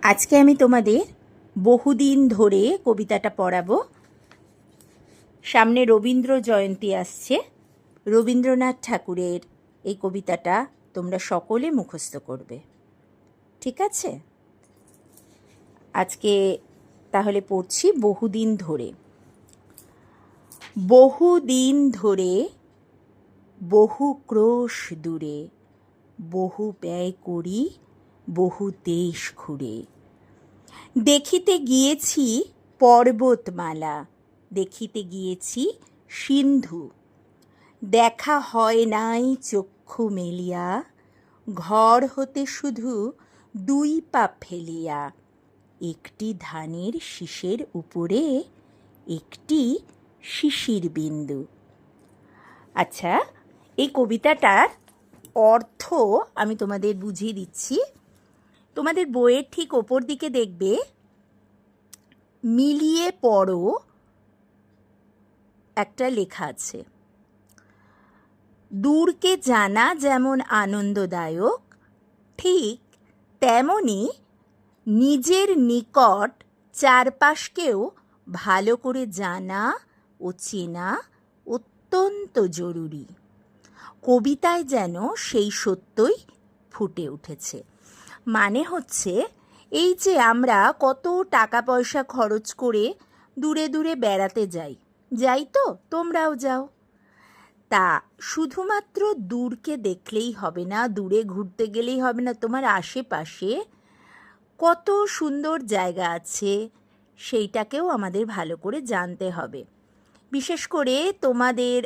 আজকে আমি তোমাদের বহুদিন ধরে কবিতাটা পড়াবো। সামনে রবীন্দ্র জয়ন্তী আসছে। রবীন্দ্রনাথ ঠাকুরের এই কবিতাটা তোমরা সকলে মুখস্থ করবে, ঠিক আছে? আজকে তাহলে পড়ছি বহুদিন ধরে। বহুদিন ধরে বহু ক্রোশ দূরে, বহু ব্যয় করি বহু দেশ ঘুরে। দেখিতে গিয়েছি পর্বতমালা, দেখিতে গিয়েছি সিন্ধু। দেখা হয় নাই চক্ষু মেলিয়া, ঘর হতে শুধু দুই পা ফেলিয়া। একটি ধানের শীষের উপরে একটি শিশির বিন্দু। আচ্ছা, এই কবিতাটার অর্থ আমি তোমাদের বুঝিয়ে দিচ্ছি। তোমাদের বইয়ের ঠিক ওপর দিকে দেখবে মিলিয়ে পড়ো একটা লেখা আছে। দূরকে জানা যেমন আনন্দদায়ক, ঠিক তেমনি নিজের নিকট চারপাশকেও ভালো করে জানা ও চেনা অত্যন্ত জরুরি। কবিতায় যেন সেই সত্যই ফুটে উঠেছে। মানে হচ্ছে, এই যে আমরা কত টাকা পয়সা খরচ করে দূরে দূরে বেড়াতে যাই তো, তোমরাও যাও। তা শুধুমাত্র দূরকে দেখলেই হবে না, দূরে ঘুরতে গেলেই হবে না। তোমার আশেপাশে কত সুন্দর জায়গা আছে সেইটাকেও আমাদের ভালো করে জানতে হবে। বিশেষ করে তোমাদের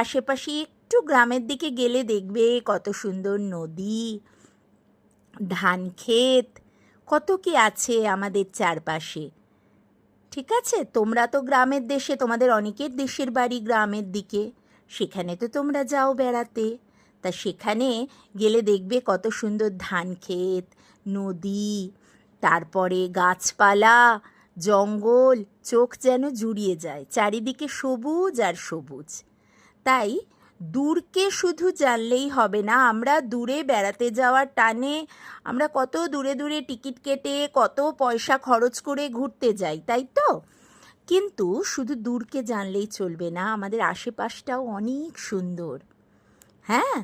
আশেপাশে একটু গ্রামের দিকে গেলে দেখবে কত সুন্দর নদী, ধান ক্ষেত, কত কি আছে আমাদের চারপাশে। ঠিক আছে, তোমরা তো গ্রামের দেশে, তোমাদের অনেকের দেশের বাড়ি গ্রামের দিকে, সেখানে তো তোমরা যাও বেড়াতে। তা সেখানে গেলে দেখবে কত সুন্দর ধান ক্ষেত, নদী, তারপরে গাছপালা, জঙ্গল, চোখ যেন জুড়িয়ে যায়, চারিদিকে সবুজ আর সবুজ। তাই দূরকে শুধু জানলেই হবে না। আমরা দূরে বেড়াতে যাওয়ার টানে আমরা কত দূরে দূরে টিকিট কেটে কত পয়সা খরচ করে ঘুরতে যাই, তাই তো? কিন্তু শুধু দূরকে জানলেই চলবে না, আমাদের আশেপাশটাও অনেক সুন্দর। হ্যাঁ,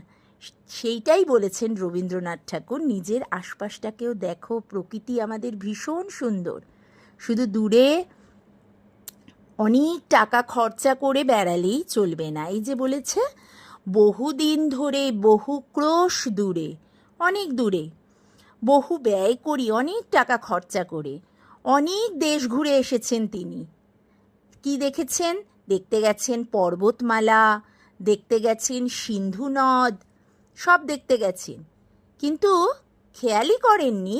সেইটাই বলেছেন রবীন্দ্রনাথ ঠাকুর, নিজের আশপাশটাকেও দেখো, প্রকৃতি আমাদের ভীষণ সুন্দর। শুধু দূরে অনেক টাকা খরচা করে বেড়ালেই চলবে না। এই যে বলেছে, বহুদিন ধরে বহু ক্রোশ দূরে, অনেক দূরে, বহু ব্যয় করি, অনেক টাকা খরচা করে অনেক দেশ ঘুরে এসেছেন তিনি। কি দেখেছেন? দেখতে গেছেন পর্বতমালা, দেখতে গেছেন সিন্ধু নদ, সব দেখতে গেছেন। কিন্তু খেয়ালই করেননি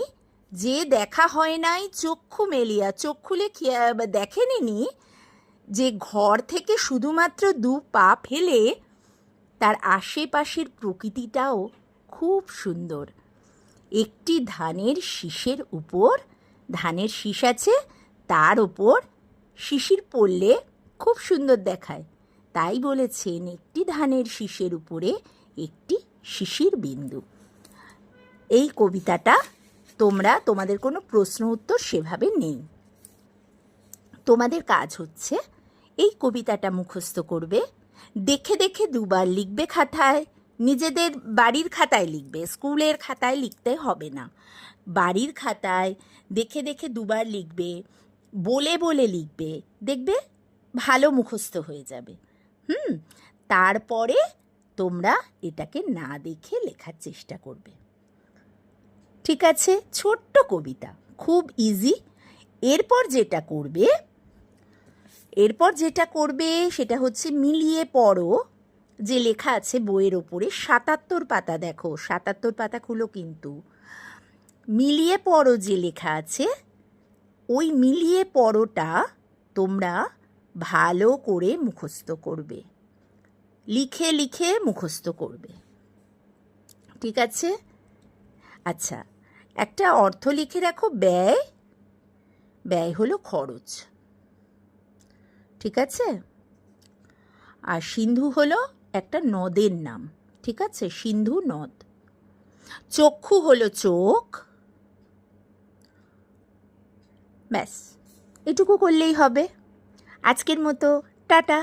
যে দেখা হয় নাই চক্ষু মেলিয়া, চোখ খুলে দেখেনি যে ঘর থেকে শুধুমাত্র দু পা ফেলে তার আশেপাশের প্রকৃতিটাও খুব সুন্দর। একটি ধানের শীষের উপর, ধানের শীষ আছে, তার ওপর শিশির পড়লে খুব সুন্দর দেখায়। তাই বলেছেন একটি ধানের শীষের উপরে একটি শিশির বিন্দু। এই কবিতাটা তোমাদের কোনো প্রশ্ন উত্তর সেভাবে নেই। তোমাদের কাজ হচ্ছে এই কবিতাটা মুখস্থ করবে, দেখে দেখে দুবার লিখবে খাতায়। নিজেদের বাড়ির খাতায় লিখবে, স্কুলের খাতায় লিখতে হবে না। বাড়ির খাতায় দেখে দেখে দুবার লিখবে, বলে বলে লিখবে, দেখবে ভালো মুখস্থ হয়ে যাবে। তারপরে তোমরা এটাকে না দেখে লেখার চেষ্টা করবে, ঠিক আছে? ছোট্ট কবিতা, খুব ইজি। এরপর যেটা করবে সেটা হচ্ছে মিলিয়ে পড়ো। যে লেখা আছে বইয়ের ওপরে ৭৭ পাতা, দেখো ৭৭ পাতা খুলো, কিন্তু মিলিয়ে পড়ো যে লেখা আছে, ওই মিলিয়ে পড়োটা তোমরা ভালো করে মুখস্থ করবে, লিখে লিখে মুখস্থ করবে, ঠিক আছে? আচ্ছা, একটা অর্থ লিখে রাখো, ব্যয়। ব্যয় হলো খরচ, ঠিক আছে? আর সিন্ধু হলো একটা নদের নাম, ঠিক আছে? সিন্ধু নদ। চক্ষু হলো চোখ, ব্যাস এটুকু করলেই হবে। আজকের মতো টাটা।